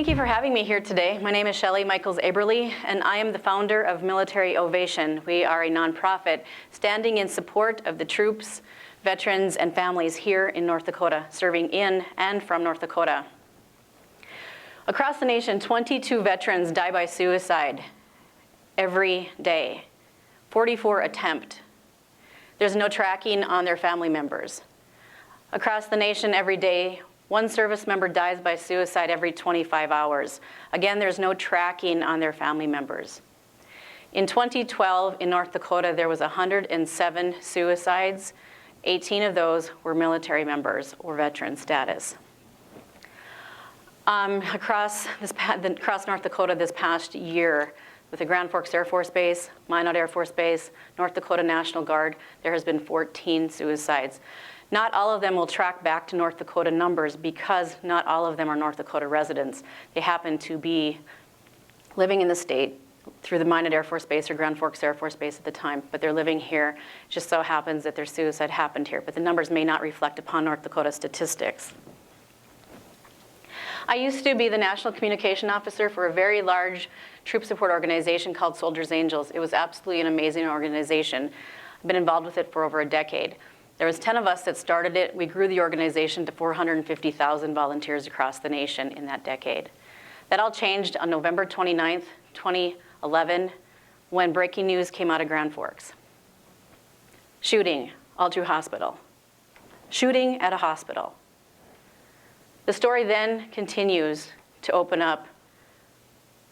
Thank you for having me here today. My name is Shelley Michaels-Aberle, and I am the founder of Military Ovation. We are a nonprofit standing in support of the troops, veterans, and families here in North Dakota, serving in and from North Dakota. Across the nation, 22 veterans die by suicide every day, 44 attempt. There's no tracking on their family members. Across the nation every day, one service member dies by suicide every 25 hours. Again, there's no tracking on their family members. In 2012, in North Dakota, there was 107 suicides. 18 of those were military members or veteran status. Across North Dakota this past year, with the Grand Forks Air Force Base, Minot Air Force Base, North Dakota National Guard, there has been 14 suicides. Not all of them will track back to North Dakota numbers because not all of them are North Dakota residents. They happen to be living in the state through the Minot Air Force Base or Grand Forks Air Force Base at the time, but they're living here. It just so happens that their suicide happened here, but the numbers may not reflect upon North Dakota statistics. I used to be the National Communication Officer for a very large troop support organization called Soldiers Angels. It was absolutely an amazing organization. I've been involved with it for over a decade. There was 10 of us that started it. We grew the organization to 450,000 volunteers across the nation in that decade. That all changed on November 29th, 2011, when breaking news came out of Grand Forks. Shooting, Aldrich Hospital. Shooting at a hospital. The story then continues to open up.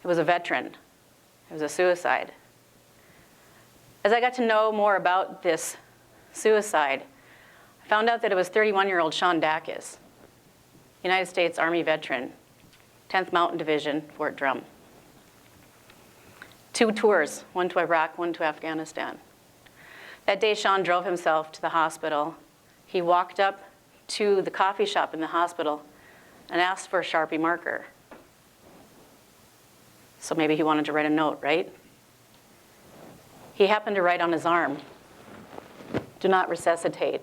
It was a veteran. It was a suicide. As I got to know more about this suicide, I found out that it was 31-year-old Sean Dacus, United States Army veteran, 10th Mountain Division, Fort Drum. 2 tours, one to Iraq, one to Afghanistan. That day, Sean drove himself to the hospital. He walked up to the coffee shop in the hospital and asked for a Sharpie marker. So maybe he wanted to write a note, right? He happened to write on his arm, "Do not resuscitate.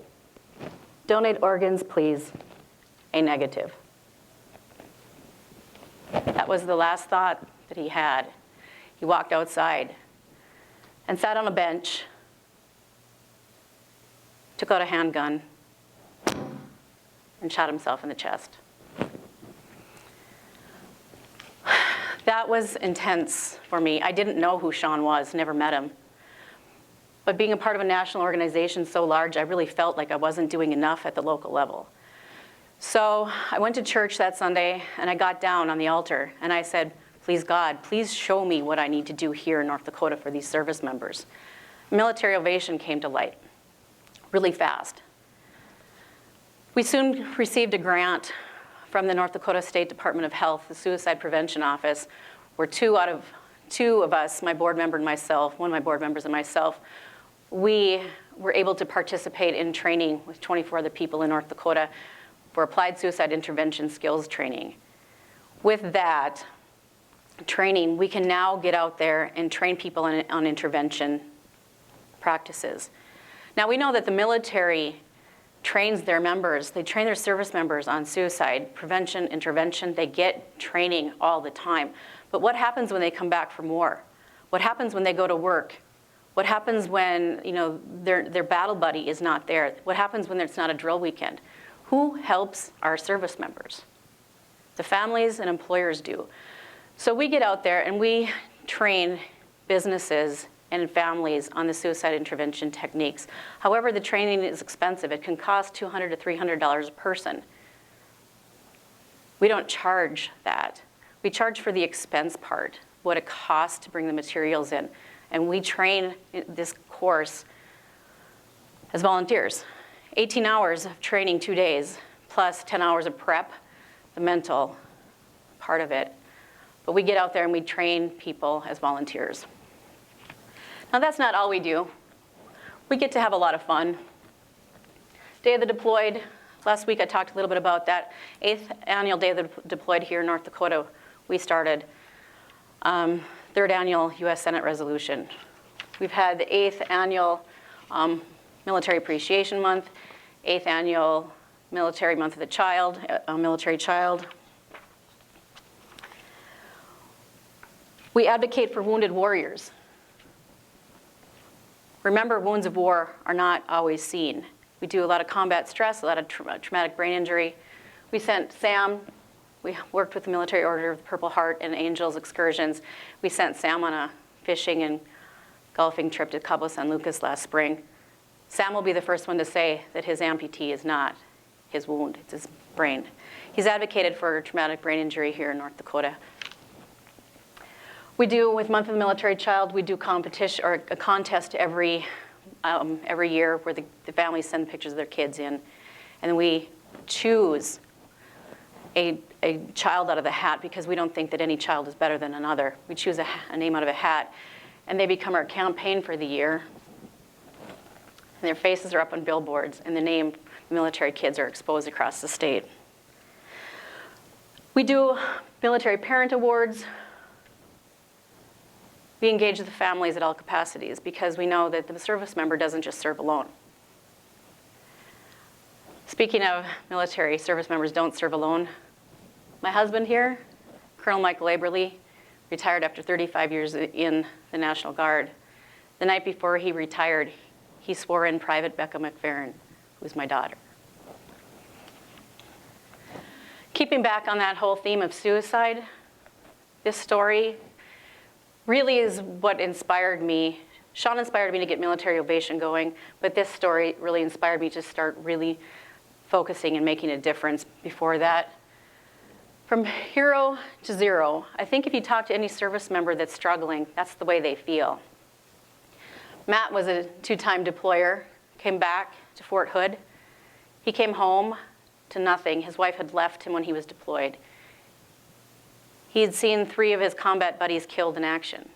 Donate organs, please. A negative." That was the last thought that he had. He walked outside and sat on a bench, took out a handgun, and shot himself in the chest. That was intense for me. I didn't know who Sean was, never met him. But being a part of a national organization so large, I really felt like I wasn't doing enough at the local level. So I went to church that Sunday, and I got down on the altar, and I said, "Please God, please show me what I need to do here in North Dakota for these service members." Military Ovation came to light really fast. We soon received a grant from the North Dakota State Department of Health, the Suicide Prevention Office, where two of us, my board member and myself, one of my board members and myself, we were able to participate in training with 24 other people in North Dakota for applied suicide intervention skills training. With that training, we can now get out there and train people on intervention practices. Now, we know that the military trains their members, they train their service members on suicide prevention, intervention. They get training all the time. But what happens when they come back from war? What happens when they go to work? What happens when their battle buddy is not there? What happens when it's not a drill weekend? Who helps our service members? The families and employers do. So we get out there and we train businesses and families on the suicide intervention techniques. However, the training is expensive. It can cost $200 to $300 a person. We don't charge that. We charge for the expense part, what it costs to bring the materials in. And we train this course as volunteers. 18 hours of training 2 days, plus 10 hours of prep, the mental part of it. But we get out there and we train people as volunteers. Now, that's not all we do. We get to have a lot of fun. Day of the Deployed, last week I talked a little bit about that. 8th annual Day of the Deployed here in North Dakota, we started. 3rd annual US Senate resolution. We've had the 8th annual Military Appreciation Month, 8th annual Military Month of the Child, Military Child. We advocate for wounded warriors. Remember, wounds of war are not always seen. We do a lot of combat stress, a lot of traumatic brain injury. We sent Sam, we worked with the Military Order of the Purple Heart and Angels excursions. We sent Sam on a fishing and golfing trip to Cabo San Lucas last spring. Sam will be the first one to say that his amputee is not his wound, it's his brain. He's advocated for traumatic brain injury here in North Dakota. We do, with Month of the Military Child, we do competition or a contest every year where the families send pictures of their kids in, and we choose a child out of the hat because we don't think that any child is better than another. We choose a name out of a hat, and they become our campaign for the year. And their faces are up on billboards, and the name military kids are exposed across the state. We do military parent awards. We engage the families at all capacities because we know that the service member doesn't just serve alone. Speaking of military, service members don't serve alone. My husband here, Colonel Michael Aberly, retired after 35 years in the National Guard. The night before he retired, he swore in Private Becca McFerrin, who's my daughter. Keeping back on that whole theme of suicide, this story really is what inspired me. Sean inspired me to get Military Ovation going, but this story really inspired me to start really focusing and making a difference before that. From hero to zero, I think if you talk to any service member that's struggling, that's the way they feel. Matt was a 2-time deployer, came back to Fort Hood. He came home to nothing. His wife had left him when he was deployed. He had seen 3 of his combat buddies killed in action.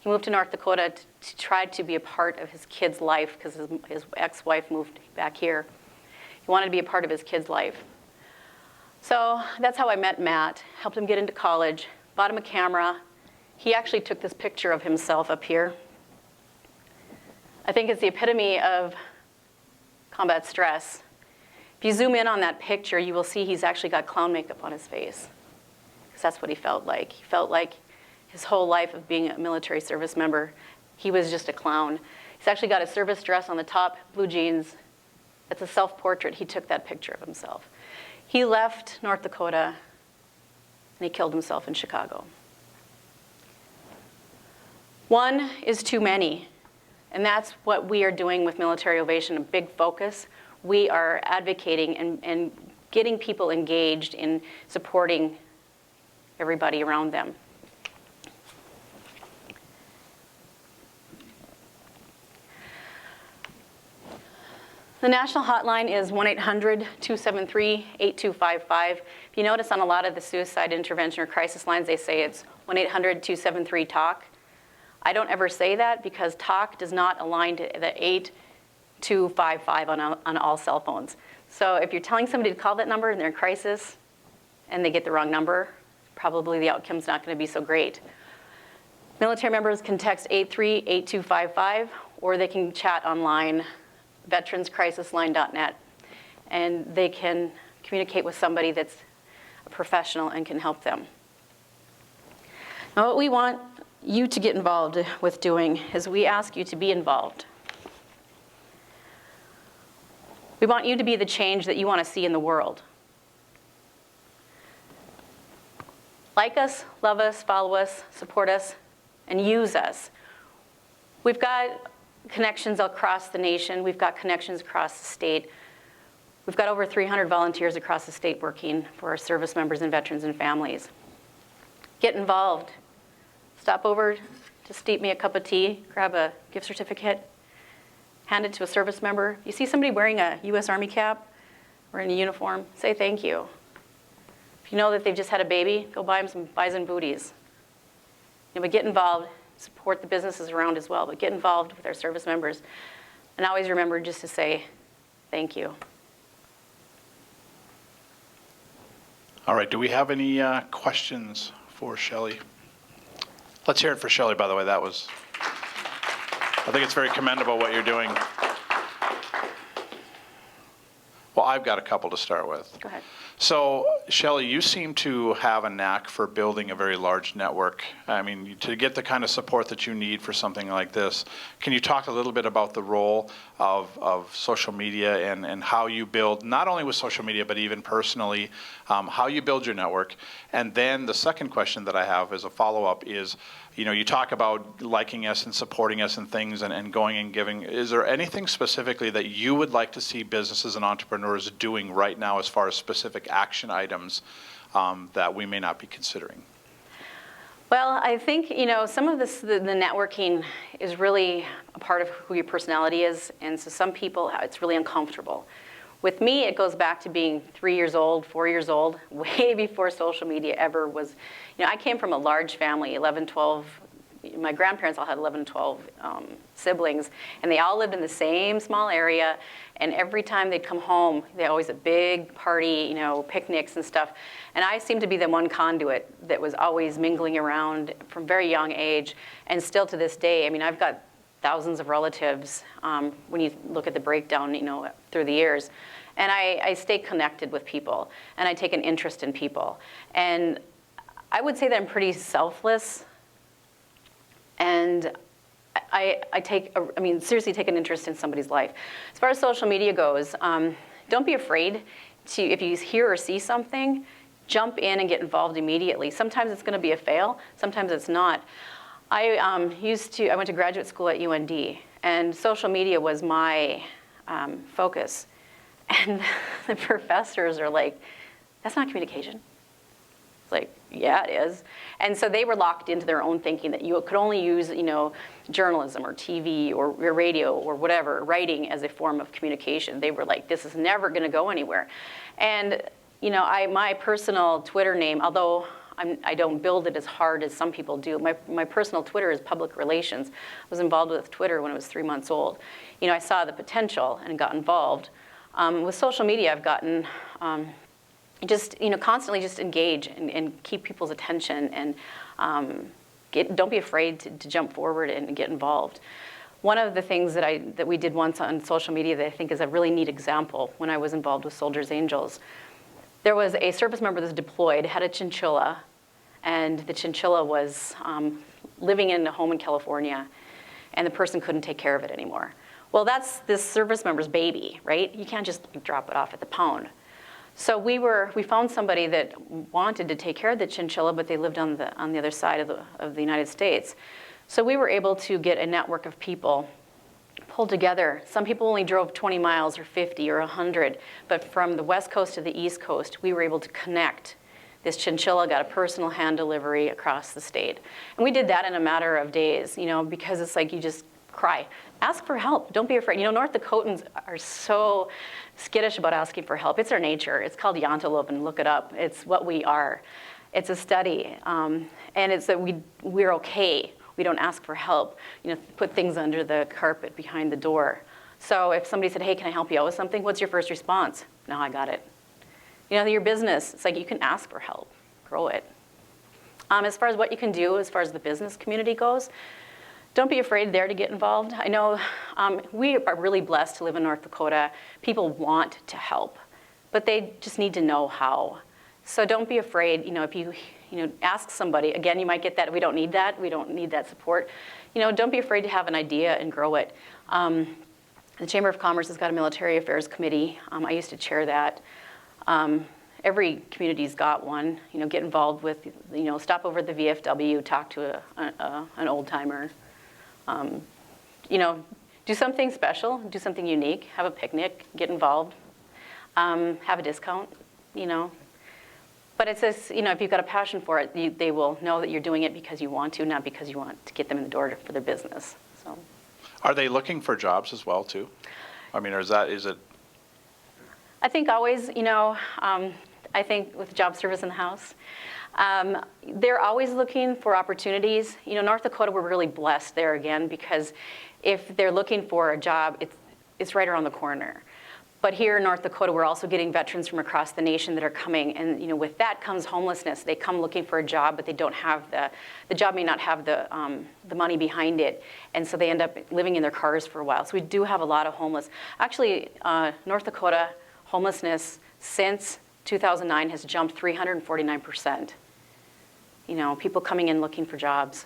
He moved to North Dakota to try to be a part of his kid's life because his ex-wife moved back here. He wanted to be a part of his kid's life. So that's how I met Matt, helped him get into college, bought him a camera. He actually took this picture of himself up here. I think it's the epitome of combat stress. If you zoom in on that picture, you will see he's actually got clown makeup on his face. Because that's what he felt like. He felt like his whole life of being a military service member, he was just a clown. He's actually got a service dress on the top, blue jeans. It's a self-portrait. He took that picture of himself. He left North Dakota, and he killed himself in Chicago. One is too many, and that's what we are doing with Military Ovation, a big focus. We are advocating and getting people engaged in supporting everybody around them. The national hotline is 1-800-273-8255. If you notice on a lot of the suicide intervention or crisis lines, they say it's 1-800-273-TALK. I don't ever say that because TALK does not align to the 8255 on all cell phones. So if you're telling somebody to call that number and they're in crisis and they get the wrong number, probably the outcome's not going to be so great. Military members can text 83-8255, or they can chat online, veteranscrisisline.net, and they can communicate with somebody that's a professional and can help them. Now, what we want you to get involved with doing is we ask you to be involved. We want you to be the change that you want to see in the world. Like us, love us, follow us, support us, and use us. We've got connections across the nation. We've got connections across the state. We've got over 300 volunteers across the state working for our service members and veterans and families. Get involved. Stop over to steep me a cup of tea, grab a gift certificate, hand it to a service member. You see somebody wearing a U.S. Army cap or in a uniform, say thank you. If you know that they've just had a baby, go buy them some bison booties. But get involved, support the businesses around as well, but get involved with our service members. And always remember just to say thank you. All right, do we have any questions for Shelley? Let's hear it for Shelley, by the way. I think it's very commendable what you're doing. Well, I've got a couple to start with. Go ahead. So, Shelley, you seem to have a knack for building a very large network. I mean, to get the kind of support that you need for something like this, can you talk a little bit about the role of social media and how you build, not only with social media, but even personally, how you build your network? And then the second question that I have as a follow-up is, you talk about liking us and supporting us and things and going and giving. Is there anything specifically that you would like to see businesses and entrepreneurs doing right now as far as specific action items that we may not be considering? Well, I think, some of this, the networking is really a part of who your personality is. And so some people, it's really uncomfortable. With me, it goes back to being 3 years old, 4 years old, way before social media ever was. I came from a large family, 11, 12. My grandparents all had 11, 12 siblings, and they all lived in the same small area. And every time they'd come home, they always a big party, picnics and stuff. And I seemed to be the one conduit that was always mingling around from a very young age, and still to this day. I mean, I've got thousands of relatives when you look at the breakdown, through the years. And I stay connected with people, and I take an interest in people. And I would say that I'm pretty selfless, and I seriously take an interest in somebody's life. As far as social media goes, don't be afraid to, if you hear or see something, jump in and get involved immediately. Sometimes it's going to be a fail, sometimes it's not. I went to graduate school at UND, and social media was my focus. And the professors are like, that's not communication. It's like, yeah, it is. And so they were locked into their own thinking that you could only use, journalism or TV or radio or whatever, writing as a form of communication. They were like, this is never going to go anywhere. And, my personal Twitter name, although I don't build it as hard as some people do, my personal Twitter is public relations. I was involved with Twitter when I was 3 months old. I saw the potential and got involved. With social media, I've gotten constantly just engage and keep people's attention, and don't be afraid to jump forward and get involved. One of the things that we did once on social media that I think is a really neat example, when I was involved with Soldiers Angels, there was a service member that was deployed, had a chinchilla, and the chinchilla was living in a home in California, and the person couldn't take care of it anymore. Well, that's this service member's baby, right? You can't just drop it off at the pound. So we found somebody that wanted to take care of the chinchilla, but they lived on the other side of the United States. So we were able to get a network of people pulled together. Some people only drove 20 miles or 50 or 100, but from the West Coast to the East Coast, we were able to connect. This chinchilla got a personal hand delivery across the state. And we did that in a matter of days, because it's like you just cry. Ask for help. Don't be afraid. North Dakotans are so skittish about asking for help. It's our nature. It's called Yantalub, and look it up. It's what we are. It's a study. And it's that we're okay. We don't ask for help. Put things under the carpet behind the door. So if somebody said, hey, can I help you out with something? What's your first response? No, I got it. Your business, it's like you can ask for help. Grow it. As far as what you can do, as far as the business community goes, don't be afraid there to get involved. I know we are really blessed to live in North Dakota. People want to help, but they just need to know how. So don't be afraid. If you ask somebody, again, you might get that. We don't need that. We don't need that support. Don't be afraid to have an idea and grow it. The Chamber of Commerce has got a military affairs committee. I used to chair that. Every community's got one. Get involved with, stop over at the VFW, talk to an old timer. Do something special, do something unique, have a picnic, get involved, have a discount, But it's this, if you've got a passion for it, they will know that you're doing it because you want to, not because you want to get them in the door for their business. So, are they looking for jobs as well too? I mean, is it? I think always, I think with job service in the house, they're always looking for opportunities. North Dakota, we're really blessed there again, because if they're looking for a job, it's right around the corner. But here in North Dakota, we're also getting veterans from across the nation that are coming, and with that comes homelessness. They come looking for a job, but they don't have the job may not have the money behind it, and so they end up living in their cars for a while. So we do have a lot of homeless. Actually, North Dakota homelessness since 2009 has jumped 349%. You know, people coming in looking for jobs,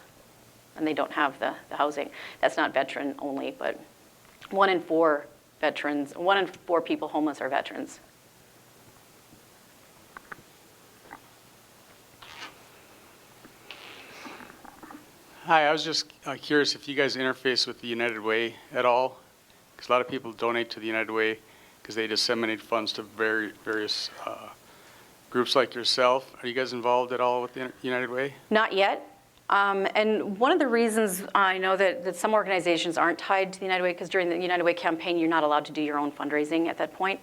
and they don't have the housing. That's not veteran only, but 1 in 4 veterans, 1 in 4 people homeless are veterans. Hi, I was just curious if you guys interface with the United Way at all, because a lot of people donate to the United Way because they disseminate funds to various groups like yourself. Are you guys involved at all with the United Way? Not yet. And one of the reasons I know that some organizations aren't tied to the United Way, because during the United Way campaign, you're not allowed to do your own fundraising at that point.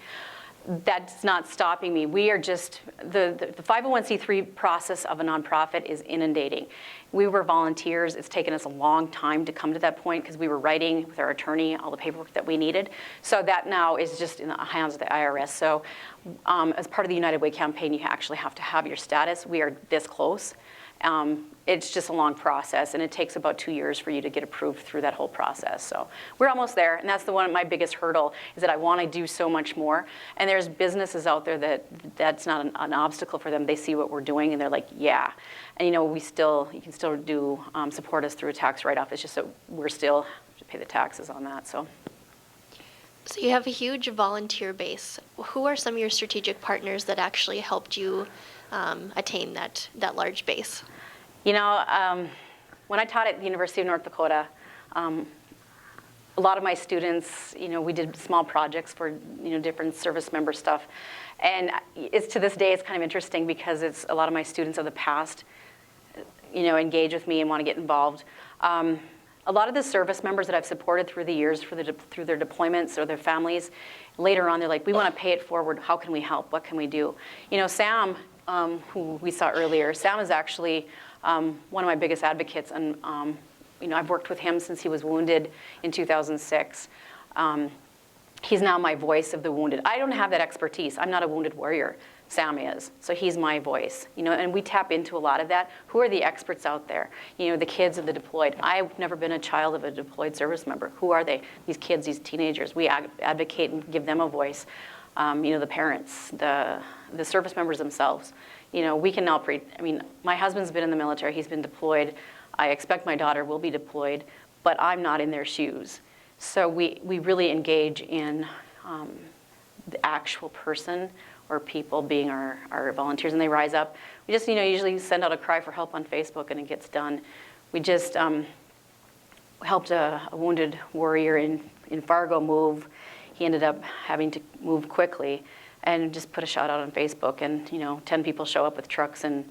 That's not stopping me. We are just, the 501c3 process of a nonprofit is inundating. We were volunteers. It's taken us a long time to come to that point because we were writing with our attorney all the paperwork that we needed. So that now is just in the hands of the IRS. So as part of the United Way campaign, you actually have to have your status. We are this close. It's just a long process, and it takes about 2 years for you to get approved through that whole process. So we're almost there, and that's my biggest hurdle is that I want to do so much more. And there's businesses out there that's not an obstacle for them. They see what we're doing, and they're like, yeah. And you know, you can still do support us through a tax write-off. It's just that we're still have to pay the taxes on that. So you have a huge volunteer base. Who are some of your strategic partners that actually helped you attain that large base? You know, when I taught at the University of North Dakota, a lot of my students, you know, we did small projects for, you know, different service member stuff. And it's to this day, it's kind of interesting because it's a lot of my students of the past, you know, engage with me and want to get involved. A lot of the service members that I've supported through the years through their deployments or their families, later on they're like, we want to pay it forward. How can we help? What can we do? You know, Sam, who we saw earlier, Sam is actually one of my biggest advocates, and you know, I've worked with him since he was wounded in 2006. He's now my voice of the wounded. I don't have that expertise. I'm not a wounded warrior. Sam is, so he's my voice. You know, and we tap into a lot of that. Who are the experts out there? You know, the kids of the deployed. I've never been a child of a deployed service member. Who are they? These kids, these teenagers. We advocate and give them a voice. You know, the parents, the service members themselves. You know, we can now I mean, my husband's been in the military, he's been deployed. I expect my daughter will be deployed, but I'm not in their shoes. So we really engage in the actual person or people being our volunteers, and they rise up. We just, you know, usually send out a cry for help on Facebook and it gets done. We just helped a wounded warrior in Fargo move. He ended up having to move quickly, and just put a shout out on Facebook, and you know, 10 people show up with trucks and,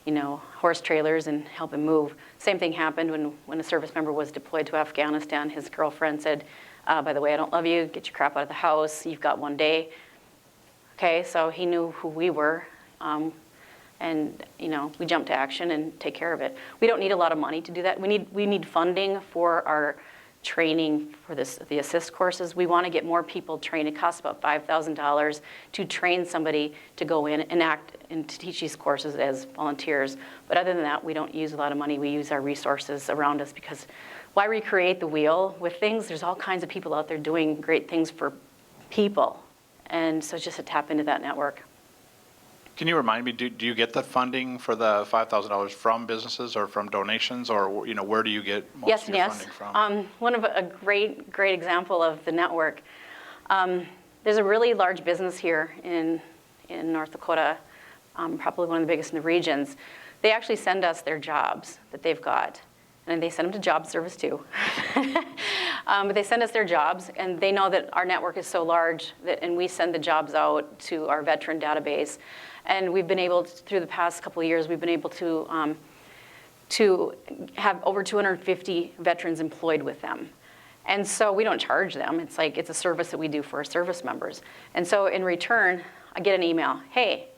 you know, horse trailers and help him move. Same thing happened when a service member was deployed to Afghanistan. His girlfriend said, by the way, I don't love you, get your crap out of the house, you've got 1 day. Okay, so he knew who we were, and you know, we jumped to action and take care of it. We don't need a lot of money to do that. We need funding for our training for the assist courses. We want to get more people trained. It costs about $5,000 to train somebody to go in and act and to teach these courses as volunteers. But other than that, we don't use a lot of money. We use our resources around us, because why recreate the wheel with things? There's all kinds of people out there doing great things for people. And so just to tap into that network. Can you remind me, do you get the funding for the $5,000 from businesses or from donations, or you know, where do you get most of your funding from? One of a great example of the network. There's a really large business here in North Dakota, probably one of the biggest in the regions. They actually send us their jobs that they've got, and they send them to job service too. But they send us their jobs, and they know that our network is so large and we send the jobs out to our veteran database. And we've been able to, through the past couple of years, we've been able to have over 250 veterans employed with them. And so we don't charge them. It's like, it's a service that we do for our service members. And so in return, I get an email, hey,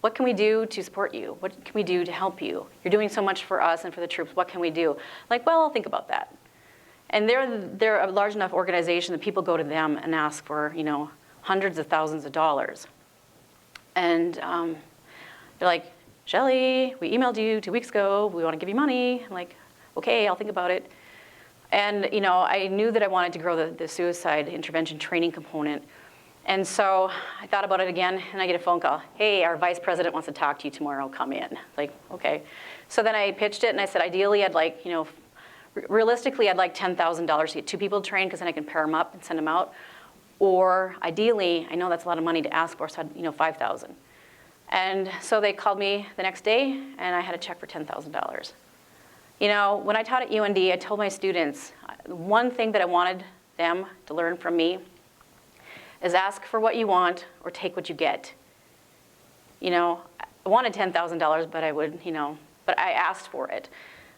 what can we do to support you? What can we do to help you? You're doing so much for us and for the troops. What can we do? Like, well, I'll think about that. And they're a large enough organization that people go to them and ask for, you know, hundreds of thousands of dollars. And they're like, Shelley, we emailed you 2 weeks ago. We want to give you money. I'm like, okay, I'll think about it. And you know, I knew that I wanted to grow the suicide intervention training component. And so I thought about it again, and I get a phone call. Hey, our vice president wants to talk to you tomorrow. Come in. Like, okay. So then I pitched it, and I said, ideally, I'd like, realistically, I'd like $10,000 to get 2 people trained, because then I can pair them up and send them out. Or ideally, I know that's a lot of money to ask for, so I'd, $5,000. And so they called me the next day, and I had a check for $10,000. When I taught at UND, I told my students, one thing that I wanted them to learn from me is ask for what you want or take what you get. I wanted $10,000, but I would, but I asked for it.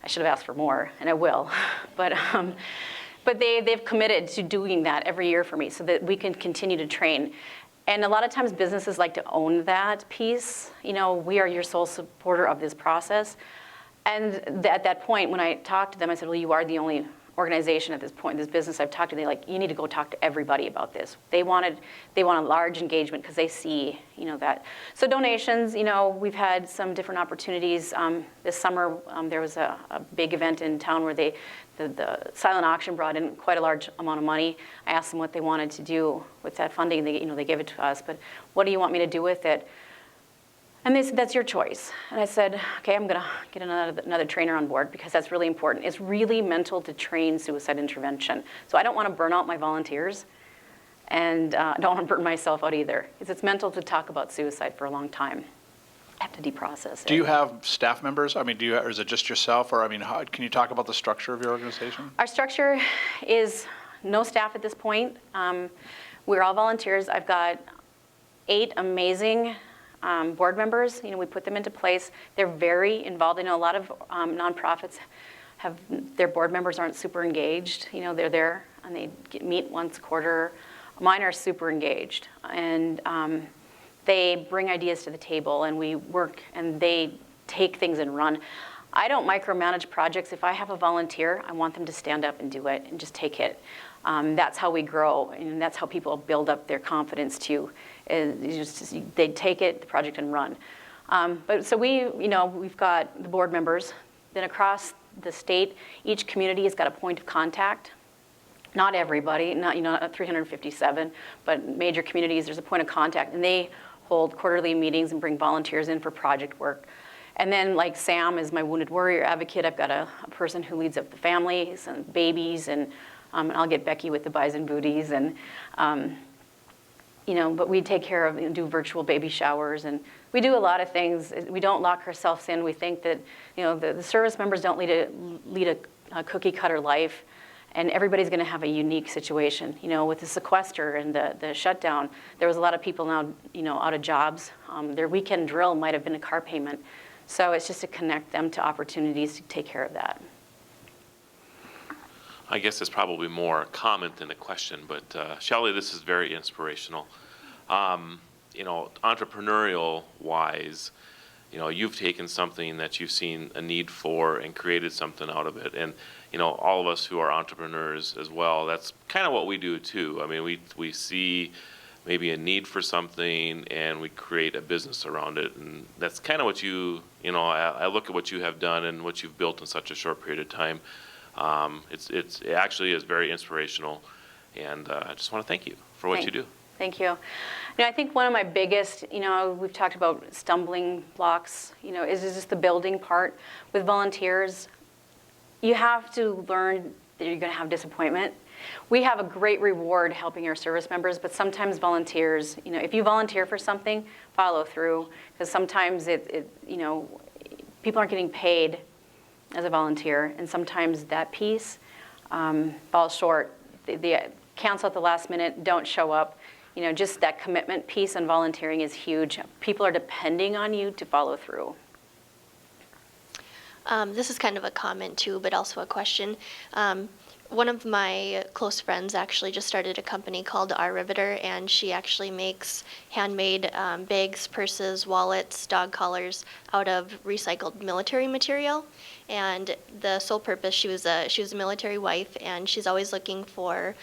I should have asked for more, and I will. But they've committed to doing that every year for me so that we can continue to train. And a lot of times businesses like to own that piece. We are your sole supporter of this process. And at that point, when I talked to them, I said, well, you are the only organization at this point, this business I've talked to, they're like, you need to go talk to everybody about this. They want a large engagement because they see, that. So donations, we've had some different opportunities. This summer, there was a big event in town where the silent auction brought in quite a large amount of money. I asked them what they wanted to do with that funding. They gave it to us, but what do you want me to do with it? And they said, that's your choice. And I said, okay, I'm gonna get another trainer on board because that's really important. It's really mental to train suicide intervention. So I don't wanna burn out my volunteers, and I don't wanna burn myself out either. Because it's mental to talk about suicide for a long time. I have to deprocess it. Do you have staff members? I mean, or is it just yourself? Or, can you talk about the structure of your organization? Our structure is no staff at this point. We're all volunteers. I've got 8 amazing board members. We put them into place. They're very involved. I know a lot of nonprofits have their board members aren't super engaged. They're there and they meet once a quarter. Mine are super engaged, and they bring ideas to the table, and we work, and they take things and run. I don't micromanage projects. If I have a volunteer, I want them to stand up and do it and just take it. That's how we grow, and that's how people build up their confidence too. They take it, the project, and run. But so we've got the board members. Then across the state, each community has got a point of contact. Not everybody, not 357, but major communities, there's a point of contact, and they hold quarterly meetings and bring volunteers in for project work. And then, like Sam is my wounded warrior advocate. I've got a person who leads up the families and babies, and I'll get Becky with the bison booties, and but we take care of, do virtual baby showers, and we do a lot of things. We don't lock ourselves in. We think that, the service members don't lead a cookie cutter life, and everybody's going to have a unique situation. With the sequester and the shutdown, there was a lot of people now, out of jobs. Their weekend drill might have been a car payment. So it's just to connect them to opportunities to take care of that. I guess it's probably more a comment than a question, but Shelley, this is very inspirational. Entrepreneurial-wise, you've taken something that you've seen a need for and created something out of it. And, all of us who are entrepreneurs as well, that's kind of what we do too. I mean, we see maybe a need for something and we create a business around it. And that's kind of what I look at what you have done and what you've built in such a short period of time. It actually is very inspirational, and I just want to thank you for what you do. Thank you. I think one of my biggest, we've talked about stumbling blocks, is just the building part. With volunteers, you have to learn that you're going to have disappointment. We have a great reward helping our service members, but sometimes volunteers, if you volunteer for something, follow through, because sometimes people aren't getting paid as a volunteer, and sometimes that piece falls short. They cancel at the last minute, don't show up. Just that commitment piece on volunteering is huge. People are depending on you to follow through. This is kind of a comment too, but also a question. One of my close friends actually just started a company called Our Riveter, and she actually makes handmade bags, purses, wallets, dog collars out of recycled military material. And the sole purpose, she was a military wife, and she's always looking for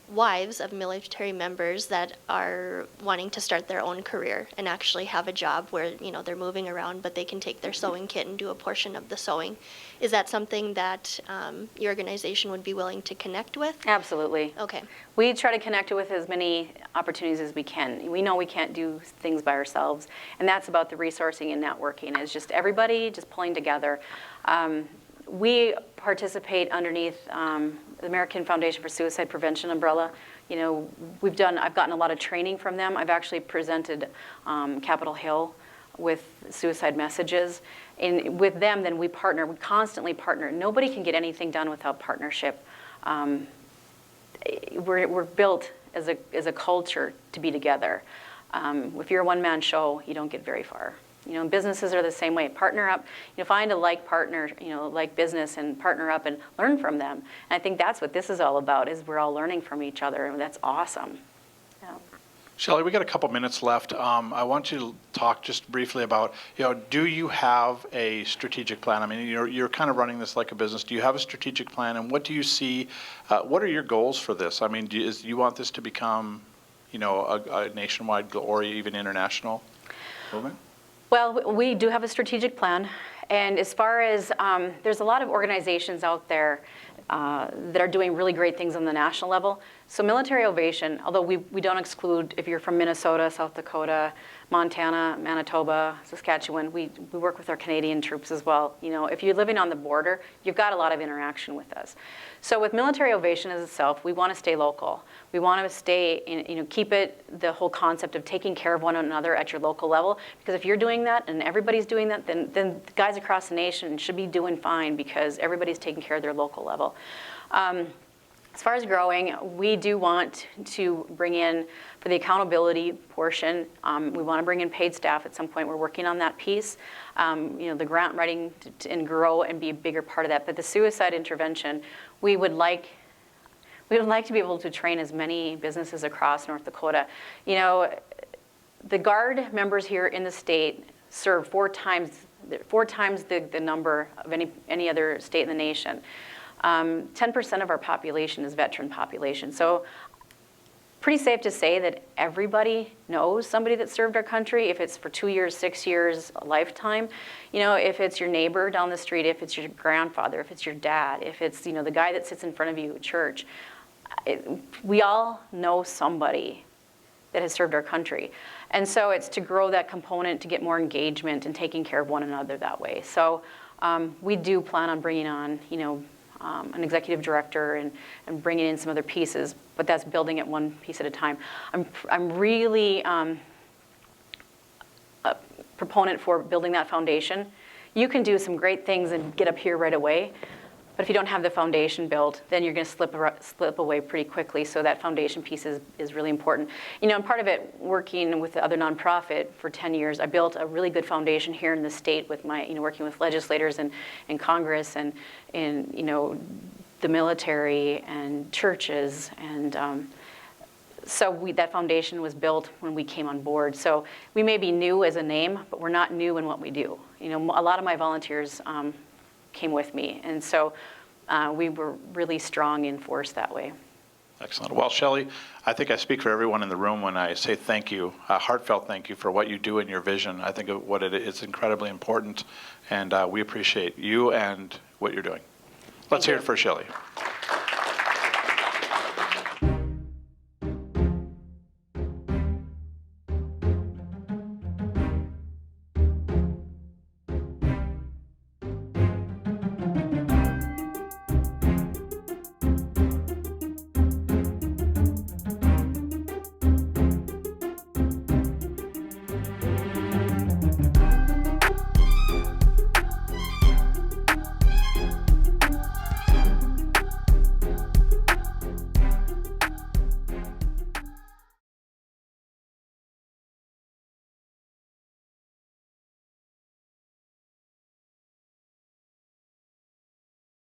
wives of military members that are wanting to start their own career and actually have a job where, you know, they're moving around, but they can take their sewing kit and do a portion of the sewing. Is that something that your organization would be willing to connect with? Absolutely. Okay. We try to connect with as many opportunities as we can. We know we can't do things by ourselves, and that's about the resourcing and networking, is just everybody just pulling together. We participate underneath the American Foundation for Suicide Prevention umbrella. You know, I've gotten a lot of training from them. I've actually presented Capitol Hill with suicide messages. And with them, then we constantly partner. Nobody can get anything done without partnership. We're built as a culture to be together. If you're a one-man show, you don't get very far. You know, businesses are the same way. Partner up, you know, find a like partner, you know, like business, and partner up and learn from them. And I think that's what this is all about, is we're all learning from each other, and that's awesome. Yeah. Shelley, we got a couple minutes left. I want you to talk just briefly about, you know, do you have a strategic plan? I mean, you're kind of running this like a business. Do you have a strategic plan, and what do you see? What are your goals for this? I mean, do you want this to become, you know, a nationwide or even international movement? Well, we do have a strategic plan, and as far as, there's a lot of organizations out there that are doing really great things on the national level. So Military Ovation, although we don't exclude if you're from Minnesota, South Dakota, Montana, Manitoba, Saskatchewan, we work with our Canadian troops as well. You know, if you're living on the border, you've got a lot of interaction with us. So with Military Ovation as itself, we want to stay local. We want to stay, you know, keep it the whole concept of taking care of one another at your local level. Because if you're doing that and everybody's doing that, then the guys across the nation should be doing fine, because everybody's taking care of their local level. As far as growing, we do want to bring in, for the accountability portion, we want to bring in paid staff at some point. We're working on that piece. You know, the grant writing and grow and be a bigger part of that. But the suicide intervention, we would like to be able to train as many businesses across North Dakota. You know, the Guard members here in the state serve four times the number of any other state in the nation. 10% of our population is veteran population. So pretty safe to say that everybody knows somebody that served our country, if it's for 2 years, 6 years, a lifetime. You know, if it's your neighbor down the street, if it's your grandfather, if it's your dad, if it's, you know, the guy that sits in front of you at church. We all know somebody that has served our country. And so it's to grow that component, to get more engagement and taking care of one another that way. So we do plan on bringing on, you know, an executive director and bringing in some other pieces, but that's building it one piece at a time. I'm really a proponent for building that foundation. You can do some great things and get up here right away, but if you don't have the foundation built, then you're going to slip away pretty quickly. So that foundation piece is really important. You know, and part of it, working with the other nonprofit for 10 years, I built a really good foundation here in the state with my, you know, working with legislators and Congress and you know, the military and churches. And so that foundation was built when we came on board. So we may be new as a name, but we're not new in what we do. You know, a lot of my volunteers came with me. And so we were really strong in force that way. Excellent. Well, Shelley, I think I speak for everyone in the room when I say thank you, a heartfelt thank you for what you do in your vision. I think what it is incredibly important, and we appreciate you and what you're doing. Let's hear it for Shelley.